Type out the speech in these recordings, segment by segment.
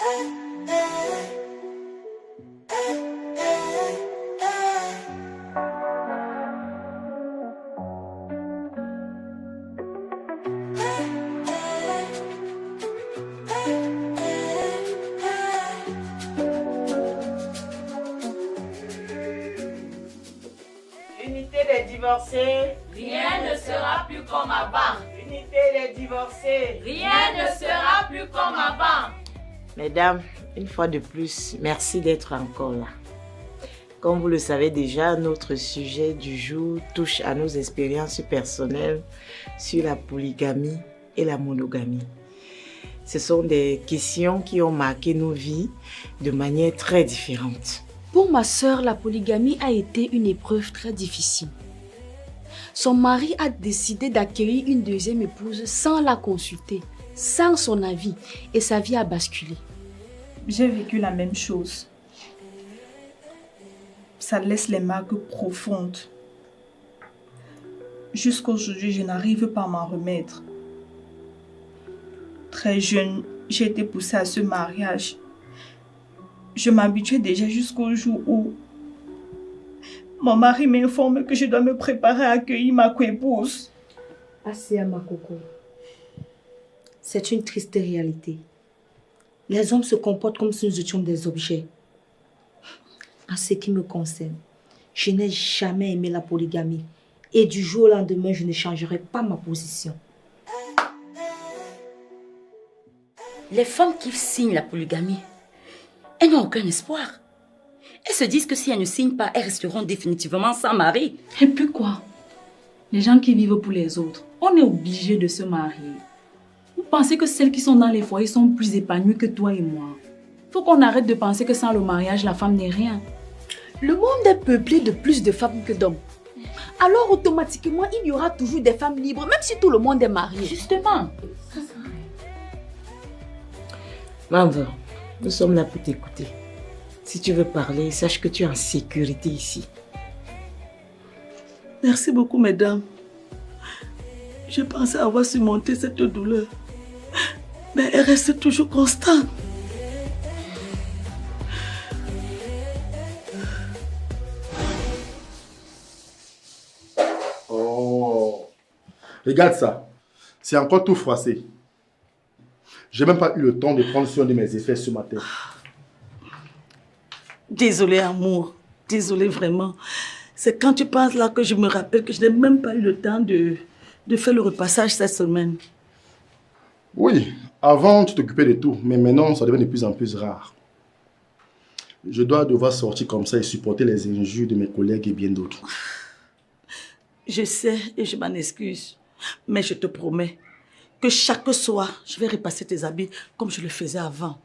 Unité des divorcés. Rien ne sera plus comme avant. Unité des divorcés. Rien ne sera plus comme avant. Mesdames, une fois de plus, merci d'être encore là. Comme vous le savez déjà, notre sujet du jour touche à nos expériences personnelles sur la polygamie et la monogamie. Ce sont des questions qui ont marqué nos vies de manière très différente. Pour ma sœur, la polygamie a été une épreuve très difficile. Son mari a décidé d'accueillir une deuxième épouse sans la consulter, sans son avis, et sa vie a basculé. J'ai vécu la même chose. Ça laisse les marques profondes. Jusqu'aujourd'hui, je n'arrive pas à m'en remettre. Très jeune, j'ai été poussée à ce mariage. Je m'habituais déjà jusqu'au jour où mon mari m'informe que je dois me préparer à accueillir ma coépouse. Assez à ma coco. C'est une triste réalité. Les hommes se comportent comme si nous étions des objets. En ce qui me concerne, je n'ai jamais aimé la polygamie. Et du jour au lendemain, je ne changerai pas ma position. Les femmes qui signent la polygamie, elles n'ont aucun espoir. Elles se disent que si elles ne signent pas, elles resteront définitivement sans mari. Et puis quoi? Les gens qui vivent pour les autres, on est obligé de se marier. Vous pensez que celles qui sont dans les foyers sont plus épanouies que toi et moi? Faut qu'on arrête de penser que sans le mariage, la femme n'est rien. Le monde est peuplé de plus de femmes que d'hommes. Alors automatiquement, il y aura toujours des femmes libres, même si tout le monde est marié. Justement. Maman, nous sommes là pour t'écouter. Si tu veux parler, sache que tu es en sécurité ici. Merci beaucoup, mesdames. Je pensais avoir surmonté cette douleur, mais elle reste toujours constante. Oh, regarde ça. C'est encore tout froissé. J'ai même pas eu le temps de prendre soin de mes effets ce matin. Désolée, amour. Désolée, vraiment. C'est quand tu penses là que je me rappelle que je n'ai même pas eu le temps de faire le repassage cette semaine. Oui, avant tu t'occupais de tout, mais maintenant ça devient de plus en plus rare. Je dois devoir sortir comme ça et supporter les injures de mes collègues et bien d'autres. Je sais et je m'en excuse, mais je te promets que chaque soir, je vais repasser tes habits comme je le faisais avant.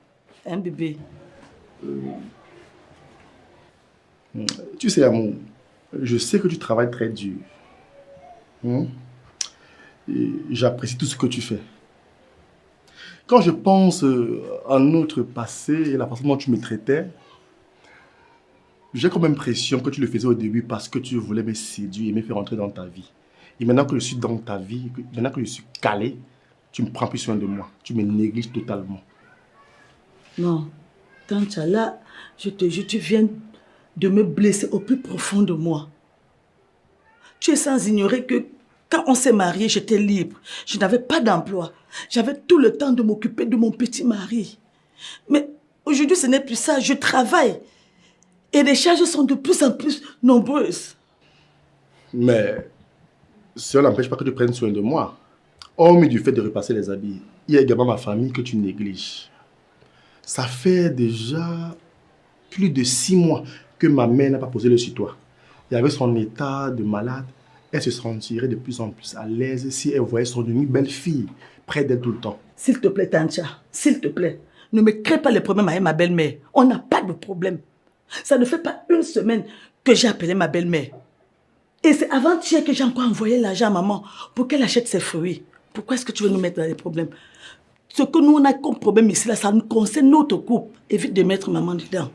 Hein, bébé? Tu sais, amour, je sais que tu travailles très dur. Et j'apprécie tout ce que tu fais. Quand je pense à notre passé et la façon dont tu me traitais, j'ai comme impression que tu le faisais au début parce que tu voulais me séduire et me faire entrer dans ta vie. Et maintenant que je suis dans ta vie, maintenant que je suis calé, tu ne prends plus soin de moi. Tu me négliges totalement. Non, Tantia, là, je te jure, tu viens de me blesser au plus profond de moi. Tu es sans ignorer que quand on s'est mariés, j'étais libre. Je n'avais pas d'emploi. J'avais tout le temps de m'occuper de mon petit mari. Mais aujourd'hui, ce n'est plus ça. Je travaille. Et les charges sont de plus en plus nombreuses. Mais cela n'empêche pas que tu prennes soin de moi. Hormis du fait de repasser les habits, il y a également ma famille que tu négliges. Ça fait déjà plus de 6 mois que ma mère n'a pas posé le sur toi. Et avec son état de malade, elle se sentirait de plus en plus à l'aise si elle voyait son unique belle-fille près d'elle tout le temps. S'il te plaît, Tantia, s'il te plaît, ne me crée pas les problèmes avec ma belle-mère. On n'a pas de problème. Ça ne fait pas une semaine que j'ai appelé ma belle-mère. Et c'est avant-hier que j'ai encore envoyé l'argent à maman pour qu'elle achète ses fruits. Pourquoi est-ce que tu veux nous mettre dans des problèmes? Ce que nous, on a comme problème ici, là, ça nous concerne notre couple. Évite de mettre maman dedans.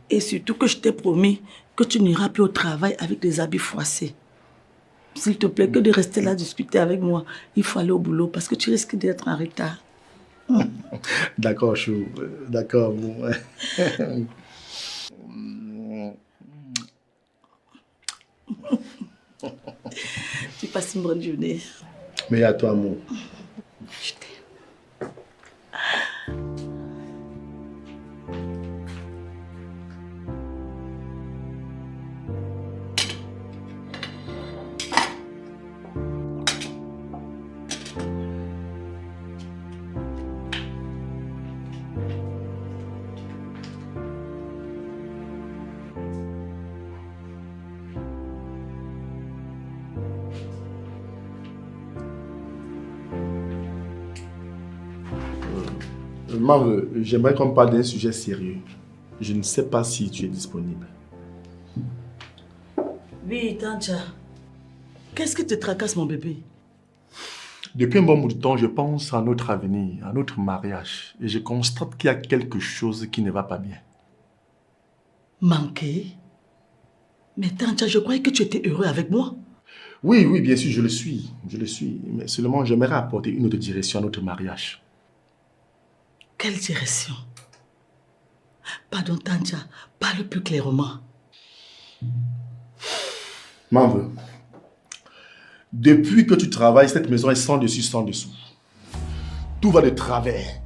Et surtout que je t'ai promis que tu n'iras plus au travail avec des habits froissés. S'il te plaît, que de rester là discuter avec moi. Il faut aller au boulot parce que tu risques d'être en retard. D'accord, chou. D'accord. Tu passes une bonne journée. Mais à toi, amour. Je t'aime. Maman, j'aimerais qu'on parle d'un sujet sérieux. Je ne sais pas si tu es disponible. Oui, Tancha. Qu'est-ce qui te tracasse, mon bébé? Depuis un bon bout de temps, je pense à notre avenir, à notre mariage. Et je constate qu'il y a quelque chose qui ne va pas bien. Manqué? Mais Tancha, je croyais que tu étais heureux avec moi. Oui, oui, bien sûr, je le suis. Je le suis. Mais seulement, j'aimerais apporter une autre direction à notre mariage. Quelle direction? Pardon, Tancha, parle plus clairement. Maman, depuis que tu travailles, cette maison est sans dessus, sans dessous. Tout va de travers.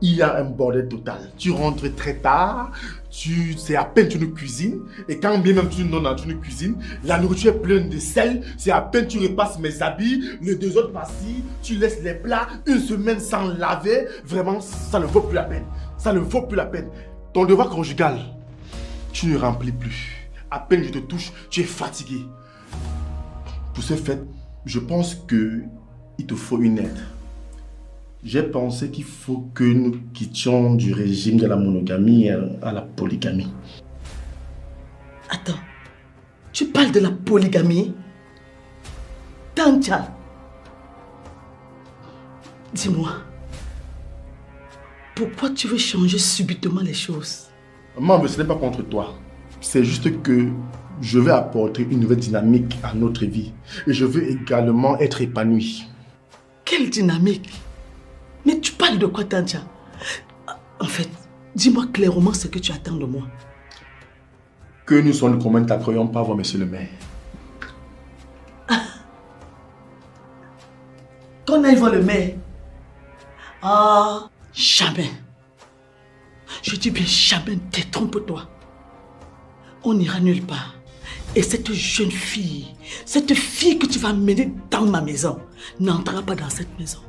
Il y a un bordel total. Tu rentres très tard, c'est à peine tu nous cuisines, et quand bien même tu nous cuisines, la nourriture est pleine de sel, c'est à peine tu repasses mes habits, les 2 autres passent, tu laisses les plats, une semaine sans laver, vraiment ça ne vaut plus la peine. Ça ne vaut plus la peine. Ton devoir conjugal, tu ne remplis plus. À peine je te touche, tu es fatigué. Pour ce fait, je pense qu'il te faut une aide. J'ai pensé qu'il faut que nous quittions du régime de la monogamie à la polygamie. Attends, tu parles de la polygamie? Tancha, dis-moi, pourquoi tu veux changer subitement les choses? Maman, ce n'est pas contre toi. C'est juste que je veux apporter une nouvelle dynamique à notre vie. Et je veux également être épanoui. Quelle dynamique? Mais tu parles de quoi, Tancha? En fait, dis-moi clairement ce que tu attends de moi. Que nous sommes communs, ne t'accueillons pas voir monsieur le maire. Qu'on aille voir le maire? Ah, jamais. Je dis bien jamais, détrompe-toi. On n'ira nulle part. Et cette jeune fille, cette fille que tu vas mener dans ma maison, n'entrera pas dans cette maison,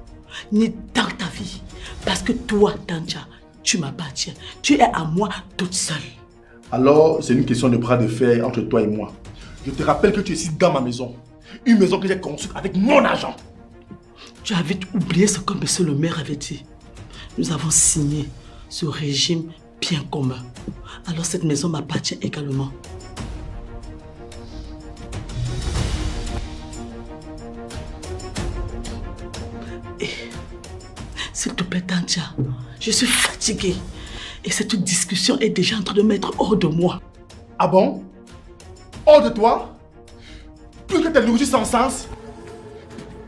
ni dans ta vie. Parce que toi, Tancha, tu m'appartiens. Tu es à moi toute seule. Alors, c'est une question de bras de fer entre toi et moi. Je te rappelle que tu es ici dans ma maison. Une maison que j'ai construite avec mon argent. Tu as vite oublié ce que monsieur le maire avait dit. Nous avons signé ce régime bien commun. Alors cette maison m'appartient également. Et s'il te plaît, Tancha, je suis fatiguée. Et cette discussion est déjà en train de mettre hors de moi. Ah bon? Hors de toi? Plus que tes nourritures sans sens?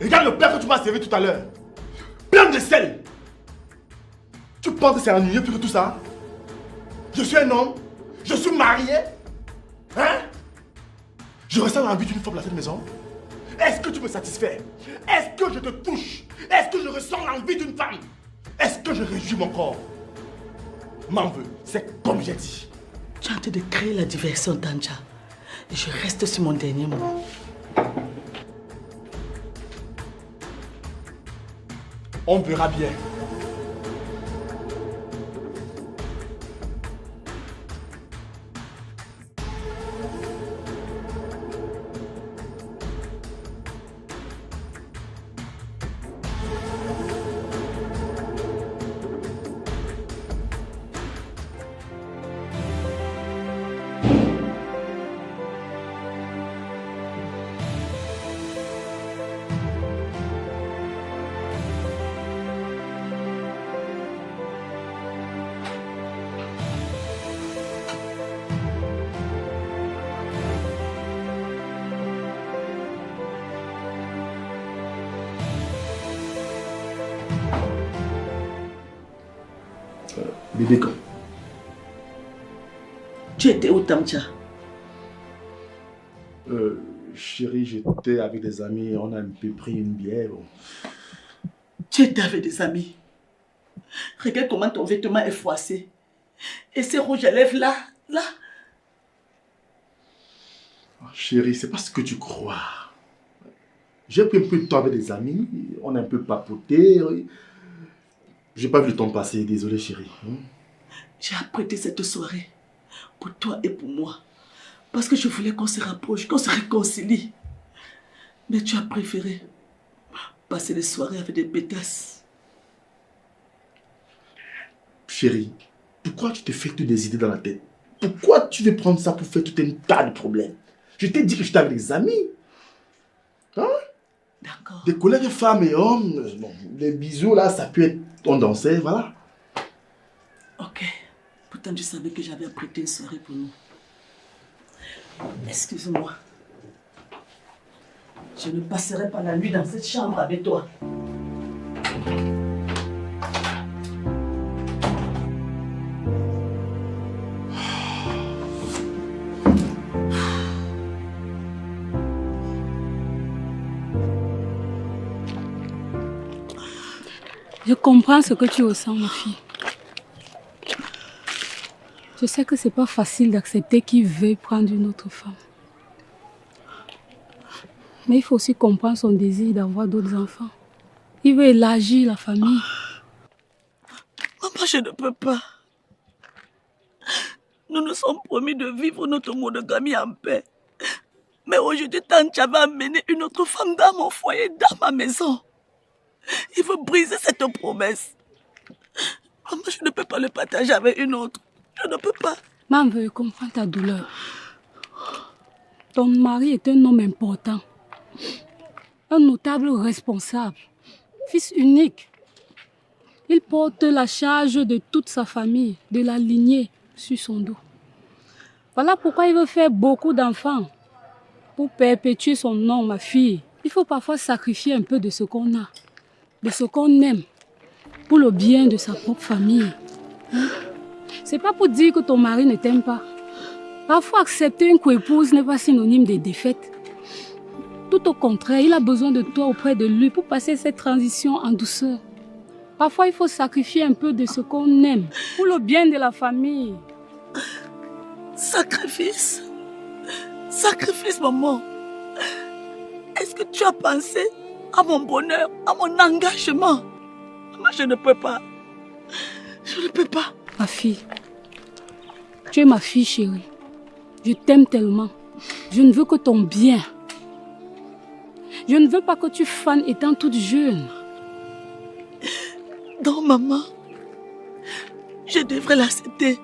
Regarde le plat que tu m'as servi tout à l'heure. Plein de sel. Tu penses que c'est ennuyeux plus que tout ça? Je suis un homme. Je suis marié. Hein? Je ressens l'envie d'une femme dans cette maison. Est-ce que tu me satisfais? Est-ce que je te touche? Est-ce que je ressens l'envie d'une femme? Est-ce que je réjouis mon corps? M'en veux, c'est comme j'ai dit. Tu es en train de créer la diversion, Tancha. Et je reste sur mon dernier mot. On verra bien. Bébé quand? Tu étais où, Tamcha? Chérie, j'étais avec des amis, on a un peu pris une bière. Bon. Tu étais avec des amis. Regarde comment ton vêtement est froissé. Et ces rouges à lèvres là, là. Oh, chérie, c'est pas ce que tu crois. J'ai pris un peu de temps avec des amis, on a un peu papoté. J'ai pas vu le temps passer, désolé chérie. J'ai apprêté cette soirée pour toi et pour moi. Parce que je voulais qu'on se rapproche, qu'on se réconcilie. Mais tu as préféré passer les soirées avec des bêtasses. Chérie, pourquoi tu te fais toutes des idées dans la tête? Pourquoi tu veux prendre ça pour faire tout un tas de problèmes? Je t'ai dit que j'étais avec des amis. Hein? D'accord. Des collègues femmes et hommes. Bon, les bisous là, ça peut être... On dansait, voilà. Ok. Pourtant, tu savais que j'avais apprêté une soirée pour nous. Excuse-moi. Je ne passerai pas la nuit dans cette chambre avec toi. Je comprends ce que tu ressens, ma fille. Je sais que c'est pas facile d'accepter qu'il veuille prendre une autre femme. Mais il faut aussi comprendre son désir d'avoir d'autres enfants. Il veut élargir la famille. Maman, je ne peux pas. Nous nous sommes promis de vivre notre monogamie en paix. Mais aujourd'hui, Tantia va amener une autre femme dans mon foyer, dans ma maison. Il veut briser cette promesse. Maman, je ne peux pas le partager avec une autre. Je ne peux pas. Maman veut comprendre ta douleur. Ton mari est un homme important. Un notable responsable. Fils unique. Il porte la charge de toute sa famille, de la lignée sur son dos. Voilà pourquoi il veut faire beaucoup d'enfants. Pour perpétuer son nom, ma fille. Il faut parfois sacrifier un peu de ce qu'on a. De ce qu'on aime. Pour le bien de sa propre famille. C'est pas pour dire que ton mari ne t'aime pas. Parfois, accepter une coépouse n'est pas synonyme de défaite. Tout au contraire, il a besoin de toi auprès de lui pour passer cette transition en douceur. Parfois, il faut sacrifier un peu de ce qu'on aime pour le bien de la famille. Sacrifice? Sacrifice, maman. Est-ce que tu as pensé à mon bonheur, à mon engagement? Maman, je ne peux pas. Je ne peux pas. Ma fille, tu es ma fille chérie. Je t'aime tellement. Je ne veux que ton bien. Je ne veux pas que tu fanes étant toute jeune. Non, maman. Je devrais l'accepter.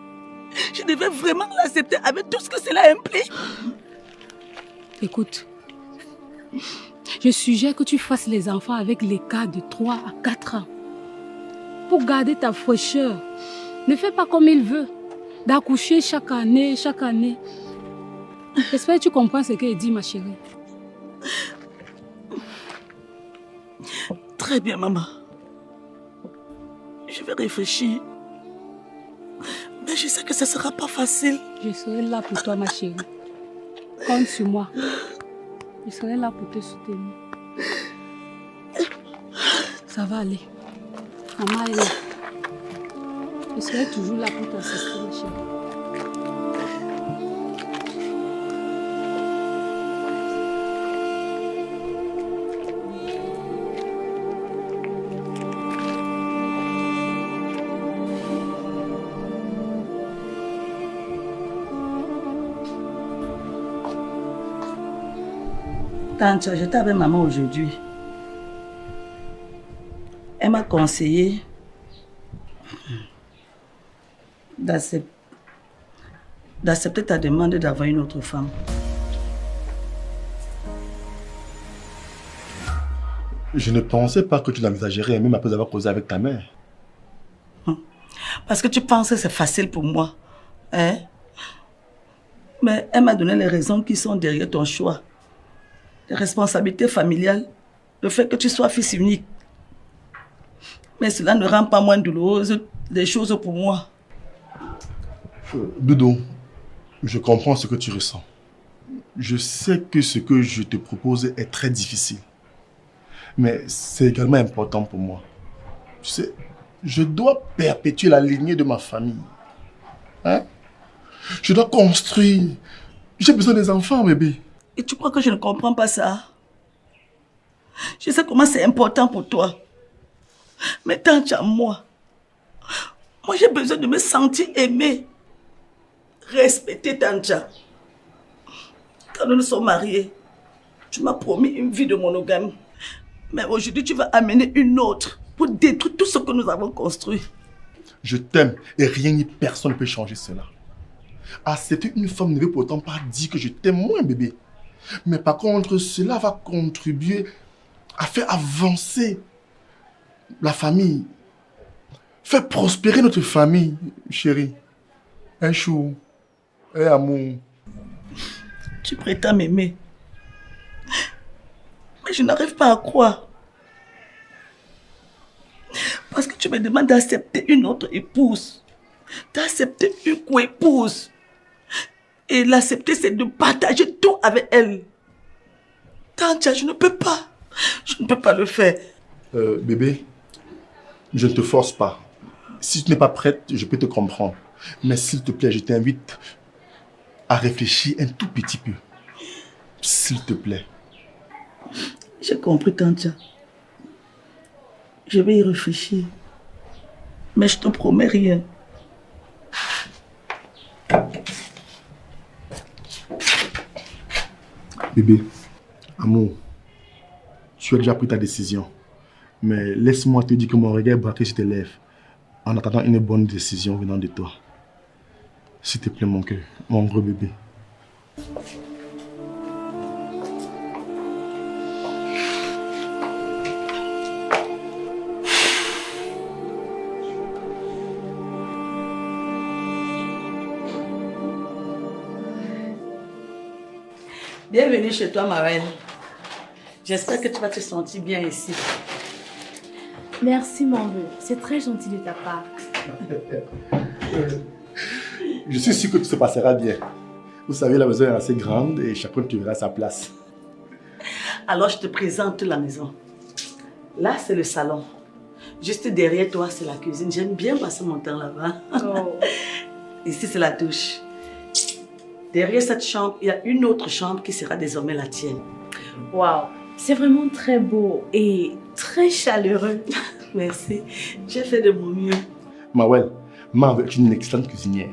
Je devrais vraiment l'accepter avec tout ce que cela implique. Écoute, je suggère que tu fasses les enfants avec l'écart de 3 à 4 ans. Pour garder ta fraîcheur. Ne fais pas comme il veut. D'accoucher chaque année, chaque année. J'espère que tu comprends ce qu'il dit, ma chérie. Très bien, maman. Je vais réfléchir. Mais je sais que ce ne sera pas facile. Je serai là pour toi, ma chérie. Compte sur moi. Je serai là pour te soutenir. Ça va aller. Maman est là. Je serai toujours là pour t'assister, ma chérie. Tante, j'étais avec maman aujourd'hui. Elle m'a conseillé d'accepter ta demande d'avoir une autre femme. Je ne pensais pas que tu l'envisagerais, même après avoir causé avec ta mère. Parce que tu penses que c'est facile pour moi. Hein? Mais elle m'a donné les raisons qui sont derrière ton choix. Les responsabilités familiales, le fait que tu sois fils unique. Mais cela ne rend pas moins douloureuse les choses pour moi. Doudou, je comprends ce que tu ressens. Je sais que ce que je te propose est très difficile. Mais c'est également important pour moi. Tu sais, je dois perpétuer la lignée de ma famille. Hein? Je dois construire. J'ai besoin des enfants, bébé. Et tu crois que je ne comprends pas ça? Je sais comment c'est important pour toi. Mais tant qu'à moi j'ai besoin de me sentir aimée, respectée, Tanja. Quand nous nous sommes mariés, tu m'as promis une vie de monogame. Mais aujourd'hui, tu vas amener une autre pour détruire tout ce que nous avons construit. Je t'aime et rien ni personne ne peut changer cela. Accepter une femme ne veut pourtant pas dire que je t'aime moins, bébé. Mais par contre, cela va contribuer à faire avancer la famille. Faire prospérer notre famille, chérie. Un chou, un amour. Tu prétends m'aimer. Mais je n'arrive pas à croire. Parce que tu me demandes d'accepter une autre épouse. D'accepter une co-épouse. Et l'accepter, c'est de partager tout avec elle. Tanja, je ne peux pas. Je ne peux pas le faire. Bébé, je ne te force pas. Si tu n'es pas prête, je peux te comprendre. Mais s'il te plaît, je t'invite à réfléchir un tout petit peu. S'il te plaît. J'ai compris, Tanja. Je vais y réfléchir. Mais je te promets rien. Bébé, amour, tu as déjà pris ta décision. Mais laisse-moi te dire que mon regard est braqué sur tes lèvres en attendant une bonne décision venant de toi. S'il te plaît, mon cœur, mon gros bébé. Bienvenue chez toi, ma reine. J'espère que tu vas te sentir bien ici. Merci, mon vieux. C'est très gentil de ta part. Je suis sûr que tout se passera bien. Vous savez, la maison est assez grande et chacun trouvera sa place. Alors, je te présente la maison. Là, c'est le salon. Juste derrière toi, c'est la cuisine. J'aime bien passer mon temps là-bas. Oh. Ici, c'est la douche. Derrière cette chambre, il y a une autre chambre qui sera désormais la tienne. Waouh, c'est vraiment très beau et très chaleureux. Merci, j'ai fait de mon mieux. Mawel, Maman est une excellente cuisinière.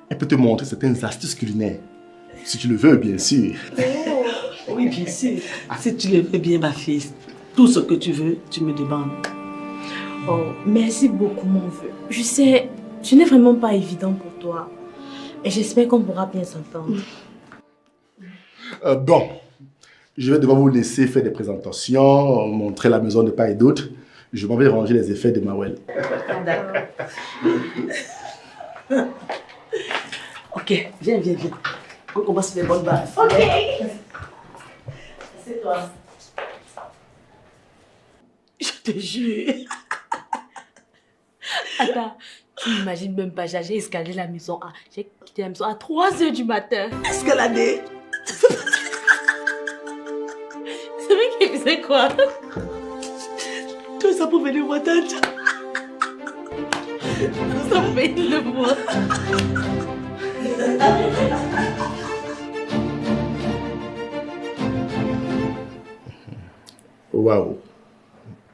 Elle peut te montrer certaines astuces culinaires. Si tu le veux, bien sûr. Oh. Oui, bien sûr. Si tu le veux bien, ma fille, tout ce que tu veux, tu me demandes. Oh, merci beaucoup, mon vieux. Je sais, ce n'est vraiment pas évident pour toi. Et j'espère qu'on pourra bien s'entendre. Bon, je vais devoir vous laisser faire des présentations, montrer la maison de part et d'autre. Je m'en vais ranger les effets de Mawel. D'accord. Ok, viens. On commence les bonnes bases. Ok. C'est toi. Je te jure. Attends, tu n'imagines même pas, j'ai escaladé la maison A. J'ai quitté la maison à 3 h du matin. Escaladé? C'est vrai qu'il faisait quoi? Tout ça pour venir voir Tanja. Ça me fait le voir. Waouh!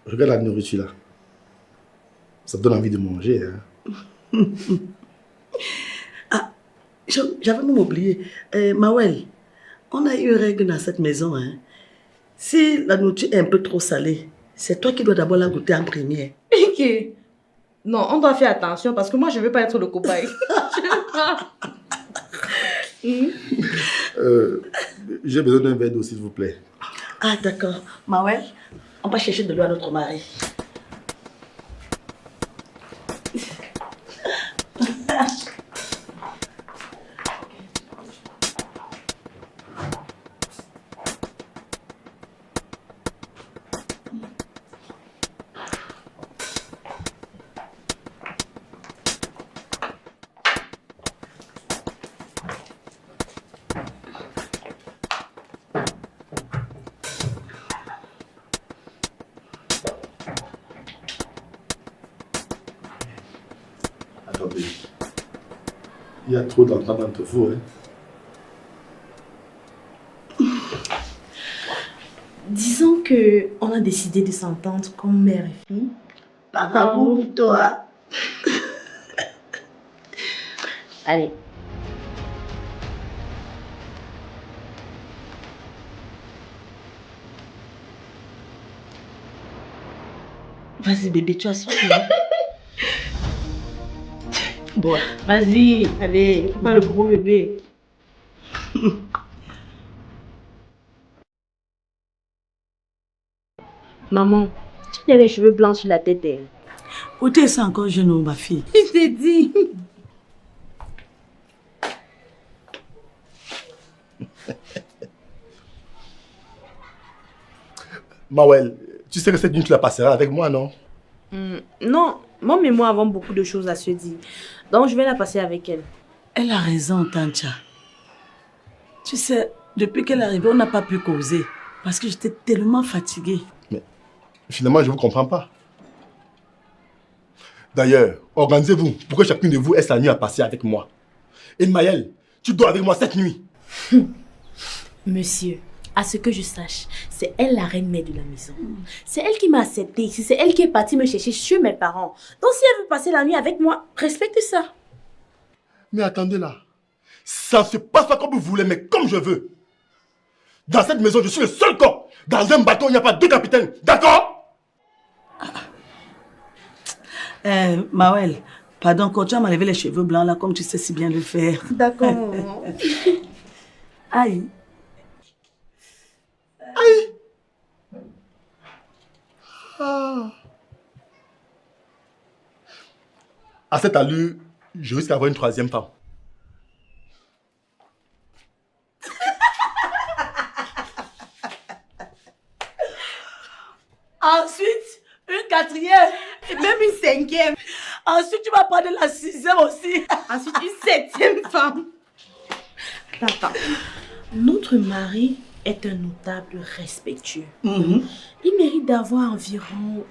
Regarde la nourriture là. Ça te donne envie de manger, hein? Ah, j'avais même oublié. Mawel, on a eu une règle dans cette maison. Hein. Si la nourriture est un peu trop salée, c'est toi qui dois d'abord la goûter en première. Ok. Non, on doit faire attention parce que moi, je ne veux pas être le cobaye. Je veux pas. J'ai besoin d'un verre d'eau, s'il vous plaît. Ah, d'accord. Mawel, on va chercher de l'eau à notre mari. Il y a trop d'entente entre vous, hein. Disons que on a décidé de s'entendre comme mère et fille. Bravo pour toi. Allez. Vas-y bébé, tu as soif. Bon, vas-y, allez, pas le gros bébé. Maman, tu as les cheveux blancs sur la tête d'elle. Où t'es ça encore jeune, ma fille? Je t'ai dit. Mawel, tu sais que cette nuit tu la passeras avec moi, non? Non, Maman et moi avons beaucoup de choses à se dire. Donc je vais la passer avec elle. Elle a raison, Tantia. Tu sais, depuis qu'elle est arrivée, on n'a pas pu causer. Parce que j'étais tellement fatiguée. Mais finalement, je ne vous comprends pas. D'ailleurs, organisez-vous pour que chacune de vous ait sa nuit à passer avec moi. Et Maëlle, tu dors avec moi cette nuit. Monsieur, à ce que je sache, c'est elle la reine-mère de la maison. C'est elle qui m'a acceptée ici. C'est elle qui est partie me chercher chez mes parents. Donc si elle veut passer la nuit avec moi, respecte ça. Mais attendez là. Ça ne se passe pas comme vous voulez, mais comme je veux. Dans cette maison, je suis le seul corps. Dans un bateau, il n'y a pas deux capitaines. D'accord? Mawel, pardon, quand tu as m'enlevé les cheveux blancs là, comme tu sais si bien le faire. D'accord. Aïe. Aïe. Ah. À cette allure, je risque d'avoir une troisième femme. Ensuite, une quatrième. Et même une cinquième. Ensuite, tu vas prendre la sixième aussi. Ensuite, une septième femme. Attends. Notre mari est un notable respectueux. Il mérite d'avoir environ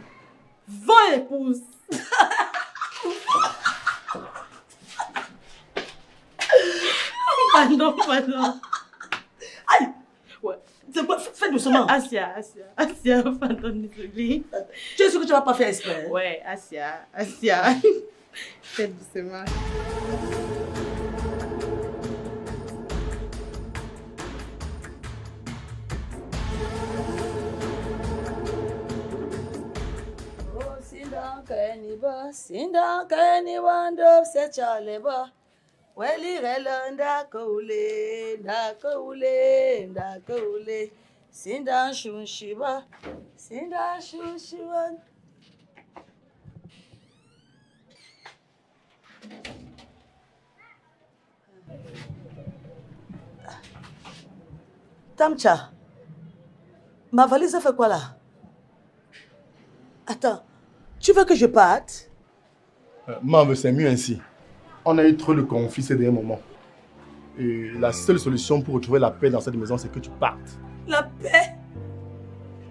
20 épouses. Pardon. Aïe. Ouais. C'est quoi? Fais doucement. Asia, pardon, désolé. Tu es sûr que tu vas pas faire exprès? Ouais, Asia. Fais doucement. Sindan kani wando se chaleba. Weli relo ndakaule. Sindan shunshiba. Tamcha, ma valise a fait quoi là? Attends, tu veux que je parte? Maman, c'est mieux ainsi. On a eu trop de conflits ces derniers moments. Et la seule solution pour retrouver la paix dans cette maison, c'est que tu partes. La paix?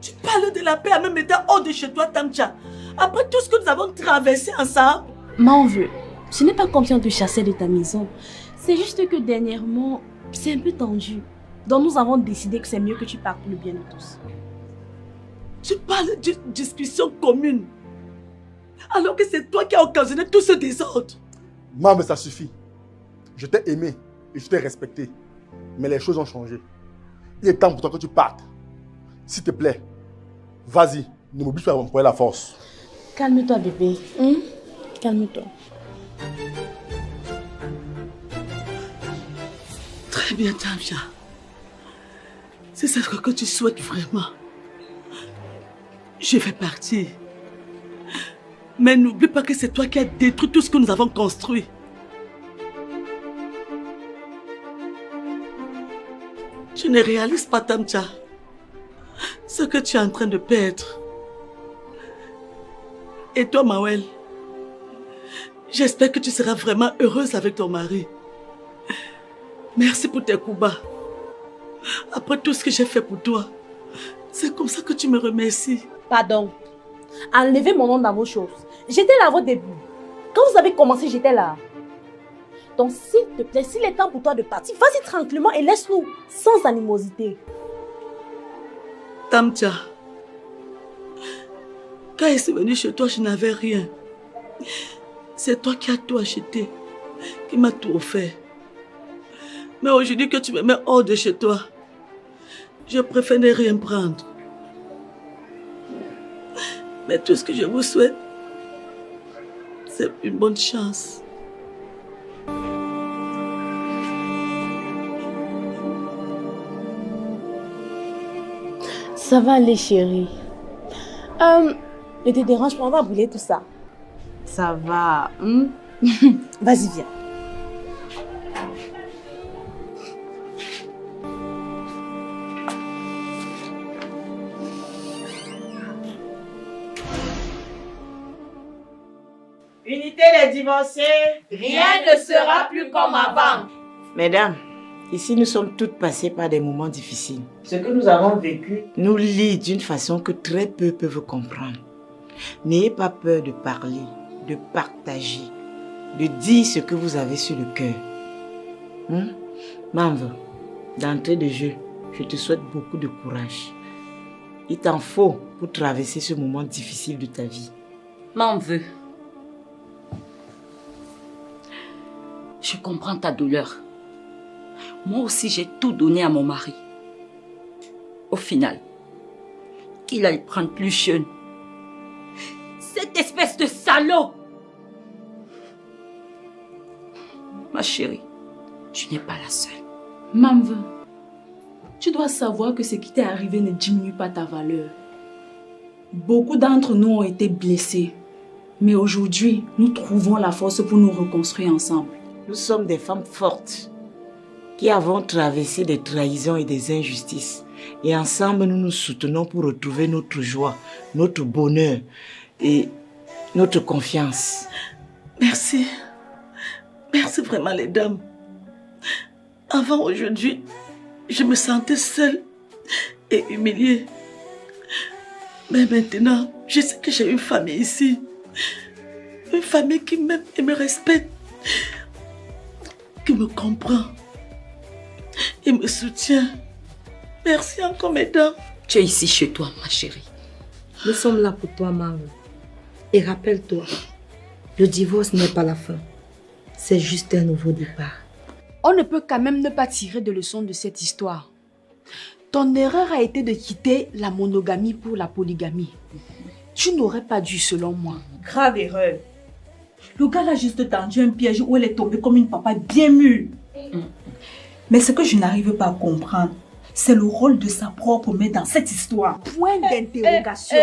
Tu parles de la paix en même étant hors de chez toi, Tamcha. Après tout ce que nous avons traversé ensemble. M'en veux. Ce n'est pas comme si on te chassait de ta maison. C'est juste que dernièrement, c'est un peu tendu. Donc nous avons décidé que c'est mieux que tu partes pour le bien de tous. Tu parles d'une discussion commune. Alors que c'est toi qui as occasionné tout ce désordre. Maman, ça suffit. Je t'ai aimé et je t'ai respecté. Mais les choses ont changé. Il est temps pour toi que tu partes. S'il te plaît, vas-y, ne m'oblige pas à m'employer la force. Calme-toi, bébé. Calme-toi. Très bien, Tamcha. C'est ça que tu souhaites vraiment. Je vais partir. Mais n'oublie pas que c'est toi qui as détruit tout ce que nous avons construit. Tu ne réalises pas, Tamcha, ce que tu es en train de perdre. Et toi, Mawel, j'espère que tu seras vraiment heureuse avec ton mari. Merci pour tes coups bas. Après tout ce que j'ai fait pour toi, c'est comme ça que tu me remercies. Pardon. Enlevez mon nom dans vos choses. J'étais là à votre début. Quand vous avez commencé, j'étais là. Donc s'il te plaît, s'il est temps pour toi de partir, vas-y tranquillement et laisse-nous, sans animosité. Tamtia, quand je suis venue chez toi, je n'avais rien. C'est toi qui as tout acheté, qui m'as tout offert. Mais aujourd'hui que tu me mets hors de chez toi, je préfère ne rien prendre. Mais tout ce que je vous souhaite, c'est une bonne chance. Ça va aller, chérie. Ne te dérange pas, on va brûler tout ça. Ça va. Vas-y, viens. Unité des divorcés. Rien ne sera plus comme avant. Mesdames, ici nous sommes toutes passées par des moments difficiles. Ce que nous avons vécu nous lie d'une façon que très peu peuvent comprendre. N'ayez pas peur de parler, de partager, de dire ce que vous avez sur le cœur. Mamve, d'entrée de jeu, je te souhaite beaucoup de courage. Il t'en faut pour traverser ce moment difficile de ta vie. Mamve, je comprends ta douleur. Moi aussi, j'ai tout donné à mon mari. Au final, qu'il aille prendre plus jeune. Cette espèce de salaud! Ma chérie, tu n'es pas la seule. Mamve, tu dois savoir que ce qui t'est arrivé ne diminue pas ta valeur. Beaucoup d'entre nous ont été blessés. Mais aujourd'hui, nous trouvons la force pour nous reconstruire ensemble. Nous sommes des femmes fortes qui avons traversé des trahisons et des injustices. Et ensemble, nous nous soutenons pour retrouver notre joie, notre bonheur et notre confiance. Merci. Merci vraiment les dames. Avant aujourd'hui, je me sentais seule et humiliée. Mais maintenant, je sais que j'ai une famille ici. Une famille qui m'aime et me respecte. Qui me comprend. Et me soutient. Merci encore mesdames. Tu es ici chez toi, ma chérie. Nous sommes là pour toi, maman. Et rappelle-toi, le divorce n'est pas la fin. C'est juste un nouveau départ. On ne peut quand même ne pas tirer de leçons de cette histoire. Ton erreur a été de quitter la monogamie pour la polygamie. Tu n'aurais pas dû, selon moi. Grave erreur. Le gars l'a juste tendu un piège où elle est tombée comme une papa bien mûre. Mais ce que je n'arrive pas à comprendre, c'est le rôle de sa propre mère dans cette histoire. Point d'interrogation.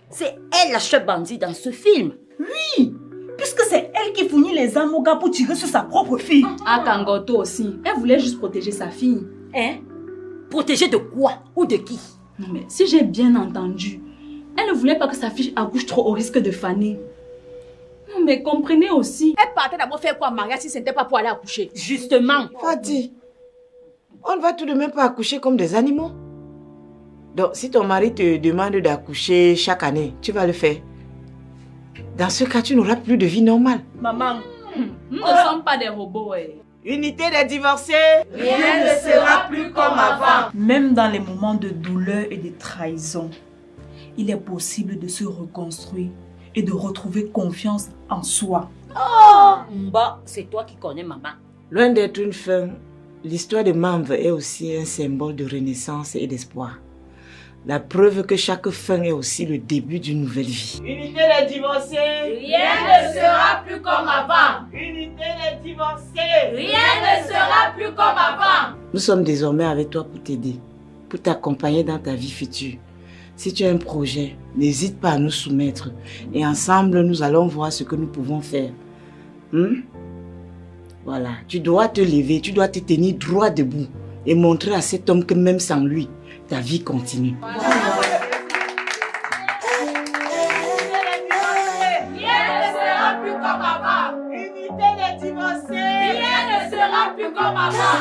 C'est elle la chef bandit dans ce film. Oui, puisque c'est elle qui fournit les armes au gars pour tirer sur sa propre fille. Ah, Kangoto aussi. Elle voulait juste protéger sa fille. Hein? Protéger de quoi? Ou de qui? Non mais si j'ai bien entendu, elle ne voulait pas que sa fille accouche trop au risque de faner. Non mais comprenez aussi. Elle partait d'abord faire quoi, Maria, si ce n'était pas pour aller accoucher? Justement. Fati, on ne va tout de même pas accoucher comme des animaux. Donc si ton mari te demande d'accoucher chaque année, tu vas le faire. Dans ce cas, tu n'auras plus de vie normale. Maman, nous ne sommes pas des robots. Unité des divorcés. Rien ne sera plus comme avant. Même dans les moments de douleur et de trahison, il est possible de se reconstruire et de retrouver confiance en soi. Oh, Mba, c'est toi qui connais maman. Loin d'être une fin, l'histoire de Mamve est aussi un symbole de renaissance et d'espoir. La preuve que chaque fin est aussi le début d'une nouvelle vie. Unité des divorcés. Rien ne sera plus comme avant. Unité des divorcés. Rien ne sera plus comme avant. Nous sommes désormais avec toi pour t'aider, pour t'accompagner dans ta vie future. Si tu as un projet, n'hésite pas à nous soumettre. Et ensemble, nous allons voir ce que nous pouvons faire. Voilà, tu dois te lever, tu dois te tenir droit debout et montrer à cet homme que même sans lui, ta vie continue. Rien ne sera plus comme avant. Unité des divorcés. Rien ne sera plus comme avant.